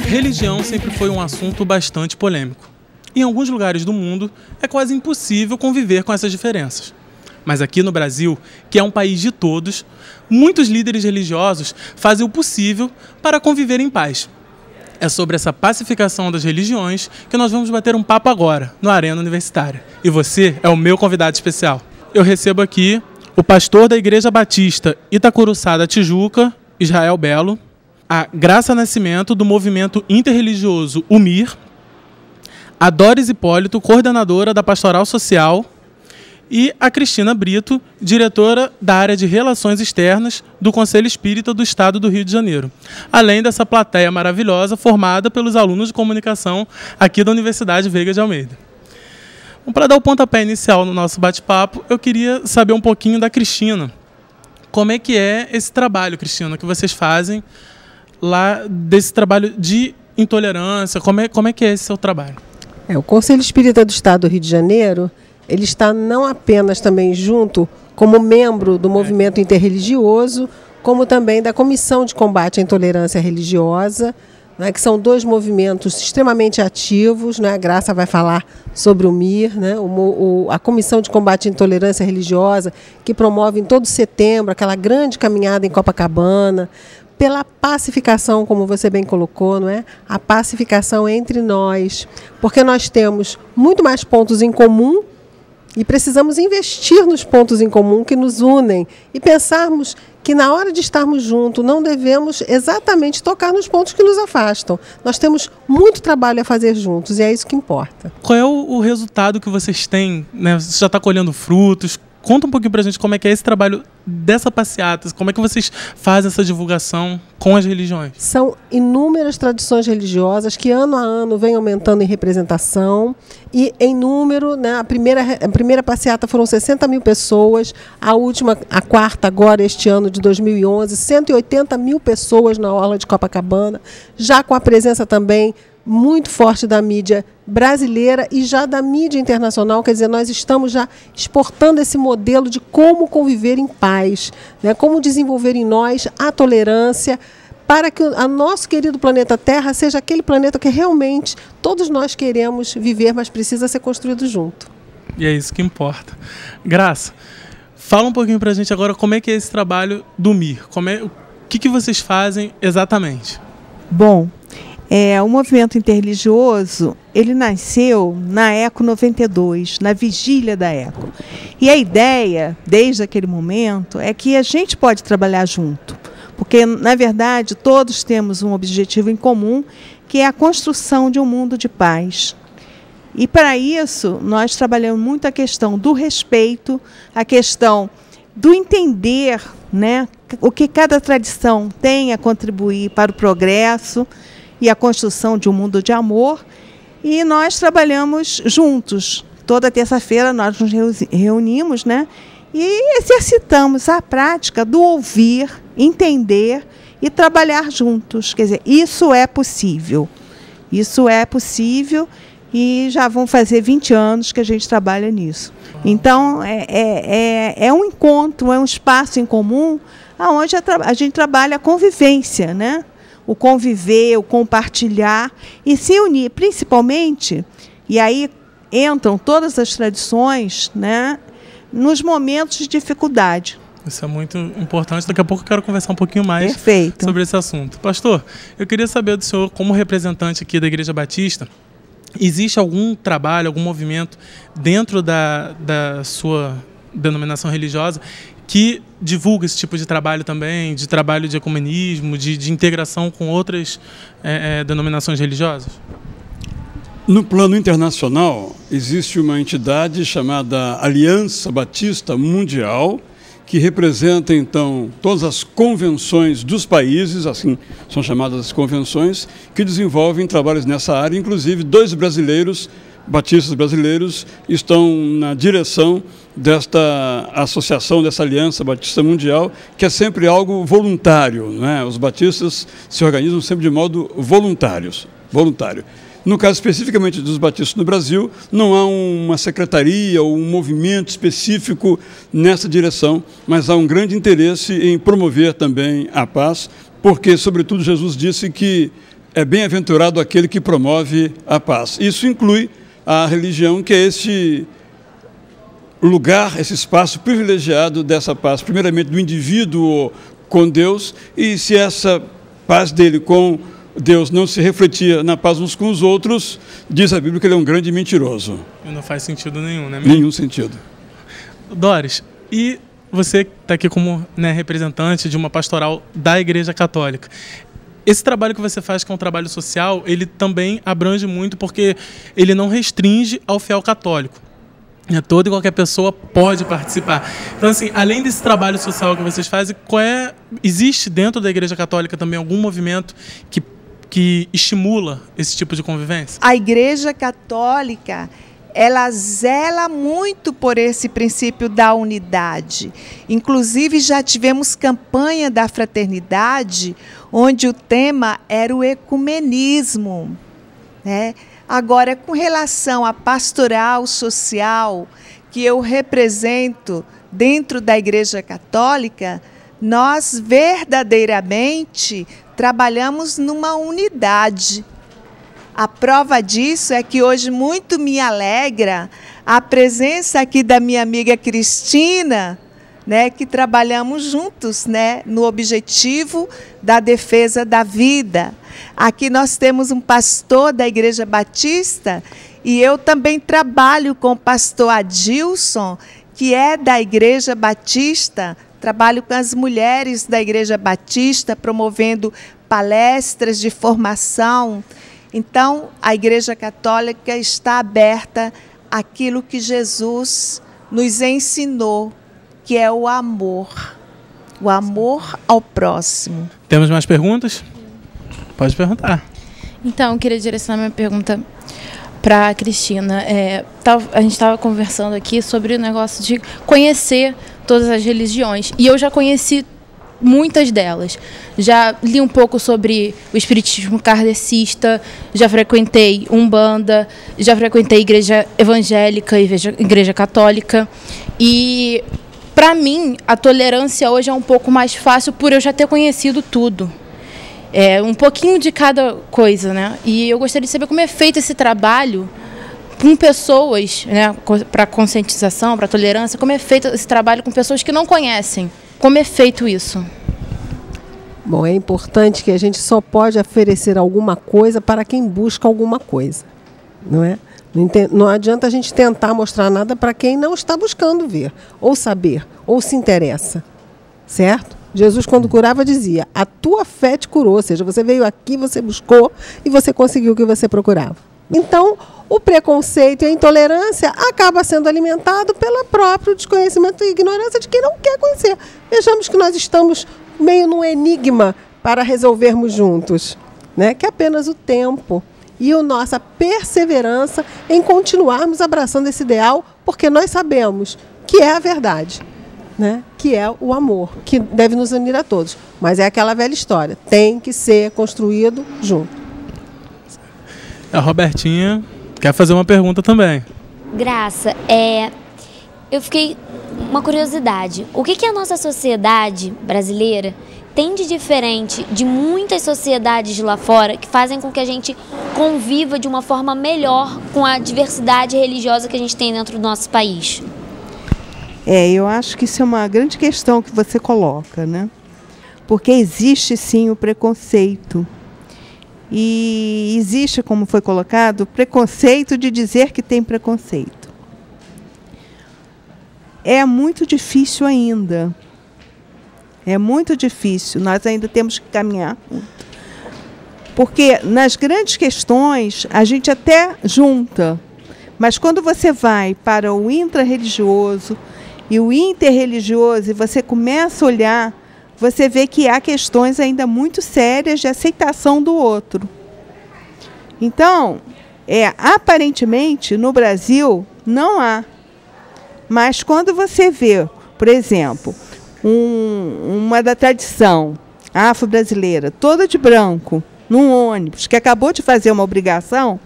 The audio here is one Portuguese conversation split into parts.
Religião sempre foi um assunto bastante polêmico. Em alguns lugares do mundo, é quase impossível conviver com essas diferenças. Mas aqui no Brasil, que é um país de todos, muitos líderes religiosos fazem o possível para conviver em paz. É sobre essa pacificação das religiões que nós vamos bater um papo agora, no Arena Universitária. E você é o meu convidado especial. Eu recebo aqui o pastor da Igreja Batista Itacuruçá da Tijuca, Israel Belo, a Graça Nascimento, do movimento interreligioso UMIR, a Doris Hipólito, coordenadora da Pastoral Social, e a Cristina Brito, diretora da área de Relações Externas do Conselho Espírita do Estado do Rio de Janeiro, além dessa plateia maravilhosa formada pelos alunos de comunicação aqui da Universidade Veiga de Almeida. Para dar o pontapé inicial no nosso bate-papo, eu queria saber um pouquinho da Cristina. Como é que é esse trabalho, Cristina, que vocês fazem lá, desse trabalho de intolerância? Como é que é esse seu trabalho? O Conselho Espírita do Estado do Rio de Janeiro, ele está não apenas também junto como membro do movimento interreligioso, como também da Comissão de Combate à Intolerância Religiosa, né, que são dois movimentos extremamente ativos, né? A Graça vai falar sobre o MIR, né? A Comissão de Combate à Intolerância Religiosa, que promove em todo setembro aquela grande caminhada em Copacabana, pela pacificação, como você bem colocou, não é? A pacificação entre nós, porque nós temos muito mais pontos em comum e precisamos investir nos pontos em comum que nos unem e pensarmos que na hora de estarmos juntos não devemos exatamente tocar nos pontos que nos afastam. Nós temos muito trabalho a fazer juntos e é isso que importa. Qual é o resultado que vocês têm, né? Você já está colhendo frutos? Conta um pouquinho para a gente como é que é esse trabalho dessa passeata, como é que vocês fazem essa divulgação com as religiões? São inúmeras tradições religiosas que ano a ano vêm aumentando em representação e em número, né, a primeira passeata foram 60 mil pessoas, a quarta agora este ano de 2011, 180 mil pessoas na orla de Copacabana, já com a presença também muito forte da mídia brasileira e já da mídia internacional, quer dizer, nós estamos já exportando esse modelo de como conviver em paz, né? Como desenvolver em nós a tolerância para que o nosso querido planeta Terra seja aquele planeta que realmente todos nós queremos viver, mas precisa ser construído junto. E é isso que importa. Graça, fala um pouquinho para a gente agora como é que é esse trabalho do MIR, o que vocês fazem exatamente? Bom, o movimento interreligioso, ele nasceu na ECO 92, na vigília da ECO. E a ideia, desde aquele momento, é que a gente pode trabalhar junto. Porque, na verdade, todos temos um objetivo em comum, que é a construção de um mundo de paz. E, para isso, nós trabalhamos muito a questão do respeito, a questão do entender, né, o que cada tradição tem a contribuir para o progresso e a construção de um mundo de amor, e nós trabalhamos juntos. Toda terça-feira nós nos reunimos, né, e exercitamos a prática do ouvir, entender e trabalhar juntos. Quer dizer, isso é possível. Isso é possível e já vão fazer 20 anos que a gente trabalha nisso. Então, é um encontro, é um espaço em comum onde a gente trabalha a convivência, né? O conviver, o compartilhar e se unir, principalmente, e aí entram todas as tradições, né, nos momentos de dificuldade. Isso é muito importante. Daqui a pouco eu quero conversar um pouquinho mais sobre esse assunto. Pastor, eu queria saber do senhor, como representante aqui da Igreja Batista, existe algum trabalho, algum movimento dentro da sua denominação religiosa que divulga esse tipo de trabalho também, de trabalho de ecumenismo, de integração com outras denominações religiosas? No plano internacional, existe uma entidade chamada Aliança Batista Mundial, que representa, então, todas as convenções dos países, assim são chamadas as convenções, que desenvolvem trabalhos nessa área. Inclusive, 2 brasileiros, batistas brasileiros, estão na direção desta associação, dessa Aliança Batista Mundial, que é sempre algo voluntário, né? Os batistas se organizam sempre de modo voluntário. No caso especificamente dos batistas no Brasil, não há uma secretaria ou um movimento específico nessa direção, mas há um grande interesse em promover também a paz, porque, sobretudo, Jesus disse que é bem-aventurado aquele que promove a paz. Isso inclui a religião, que é esse lugar, esse espaço privilegiado dessa paz, primeiramente do indivíduo com Deus, e se essa paz dele com Deus não se refletia na paz uns com os outros, diz a Bíblia que ele é um grande mentiroso. E não faz sentido nenhum, né? Nenhum sentido. Doris, e você está aqui como, né, representante de uma pastoral da Igreja Católica. Esse trabalho que você faz, que é um trabalho social, ele também abrange muito, porque ele não restringe ao fiel católico. Toda e qualquer pessoa pode participar. Então, assim, além desse trabalho social que vocês fazem, existe dentro da Igreja Católica também algum movimento que estimula esse tipo de convivência? A Igreja Católica, ela zela muito por esse princípio da unidade. Inclusive, já tivemos campanha da fraternidade, onde o tema era o ecumenismo, né? Agora, com relação à pastoral social que eu represento dentro da Igreja Católica, nós verdadeiramente trabalhamos numa unidade. A prova disso é que hoje muito me alegra a presença aqui da minha amiga Cristina, né, que trabalhamos juntos, né, no objetivo da defesa da vida. Aqui nós temos um pastor da Igreja Batista e eu também trabalho com o pastor Adilson, que é da Igreja Batista. Trabalho com as mulheres da Igreja Batista, promovendo palestras de formação. Então, a Igreja Católica está aberta àquilo que Jesus nos ensinou, que é o amor ao próximo. Temos mais perguntas? Pode perguntar. Então, eu queria direcionar minha pergunta para a Cristina. A gente estava conversando aqui sobre o negócio de conhecer todas as religiões. E eu já conheci muitas delas. Já li um pouco sobre o espiritismo kardecista, já frequentei Umbanda, já frequentei igreja evangélica, igreja católica. E, para mim, a tolerância hoje é um pouco mais fácil por eu já ter conhecido tudo. Um pouquinho de cada coisa, né? E eu gostaria de saber como é feito esse trabalho com pessoas, né, para conscientização, para tolerância, como é feito esse trabalho com pessoas que não conhecem. Como é feito isso? Bom, é importante que a gente só pode oferecer alguma coisa para quem busca alguma coisa, não é? Não adianta a gente tentar mostrar nada para quem não está buscando ver, ou saber, ou se interessa, certo? Jesus, quando curava, dizia, a tua fé te curou, ou seja, você veio aqui, você buscou e você conseguiu o que você procurava. Então, o preconceito e a intolerância acaba sendo alimentado pelo próprio desconhecimento e ignorância de quem não quer conhecer. Vejamos que nós estamos meio num enigma para resolvermos juntos, né? Que é apenas o tempo e a nossa perseverança em continuarmos abraçando esse ideal, porque nós sabemos que é a verdade, né? Que é o amor, que deve nos unir a todos. Mas é aquela velha história, tem que ser construído junto. A Robertinha quer fazer uma pergunta também. Graça, eu fiquei uma curiosidade. O que a nossa sociedade brasileira tem de diferente de muitas sociedades de lá fora que fazem com que a gente conviva de uma forma melhor com a diversidade religiosa que a gente tem dentro do nosso país? Eu acho que isso é uma grande questão que você coloca, né? Porque existe sim o preconceito. E existe, como foi colocado, o preconceito de dizer que tem preconceito. É muito difícil ainda. É muito difícil. Nós ainda temos que caminhar muito. Porque nas grandes questões a gente até junta. Mas quando você vai para o intrarreligioso e o interreligioso e você começa a olhar, você vê que há questões ainda muito sérias de aceitação do outro. Então, aparentemente, no Brasil, não há. Mas quando você vê, por exemplo, uma da tradição afro-brasileira, toda de branco, num ônibus, que acabou de fazer uma obrigação,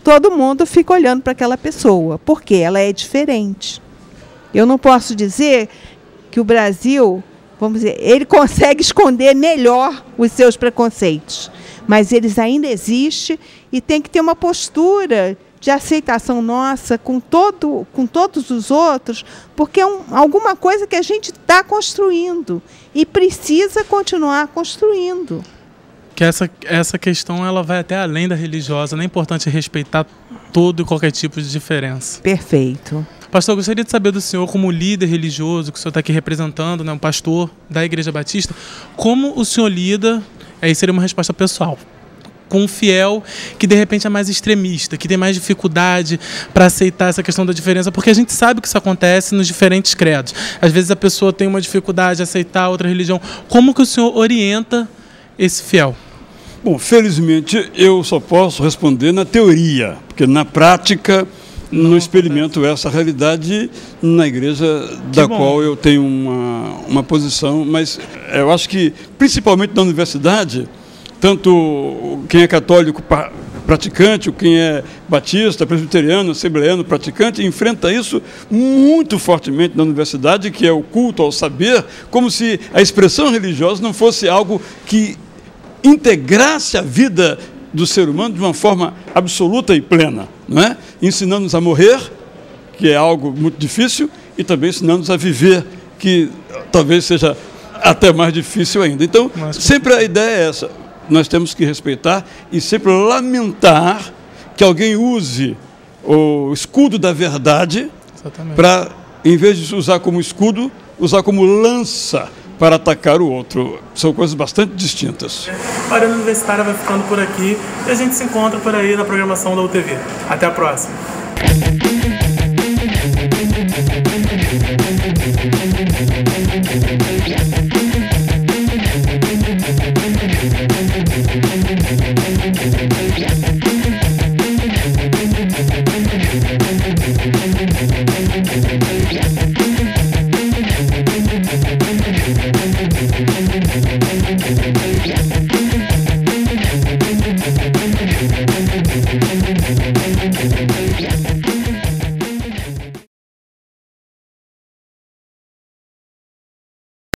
todo mundo fica olhando para aquela pessoa, porque ela é diferente. Eu não posso dizer que o Brasil, vamos dizer, ele consegue esconder melhor os seus preconceitos, mas eles ainda existem e tem que ter uma postura de aceitação nossa com todos os outros, porque é alguma coisa que a gente está construindo e precisa continuar construindo. Que essa questão ela vai até além da religiosa, não é importante respeitar todo e qualquer tipo de diferença. Perfeito. Pastor, eu gostaria de saber do senhor, como líder religioso, que o senhor está aqui representando, né, um pastor da Igreja Batista, como o senhor lida, aí seria uma resposta pessoal, com um fiel que de repente é mais extremista, que tem mais dificuldade para aceitar essa questão da diferença, porque a gente sabe que isso acontece nos diferentes credos. Às vezes a pessoa tem uma dificuldade de aceitar outra religião. Como que o senhor orienta esse fiel? Bom, felizmente eu só posso responder na teoria, porque na prática não experimento essa realidade na igreja da qual eu tenho uma posição, mas eu acho que principalmente na universidade, tanto quem é católico praticante, quem é batista, presbiteriano, assembleano praticante, enfrenta isso muito fortemente na universidade, que é o culto ao saber, como se a expressão religiosa não fosse algo que integrasse a vida do ser humano de uma forma absoluta e plena, não é? Ensinando-nos a morrer, que é algo muito difícil, e também ensinando-nos a viver, que talvez seja até mais difícil ainda. Então, sempre a ideia é essa. Nós temos que respeitar e sempre lamentar que alguém use o escudo da verdade para, em vez de usar como escudo, usar como lança para atacar o outro. São coisas bastante distintas. A Arena Universitária vai ficando por aqui e a gente se encontra por aí na programação da UTV. Até a próxima.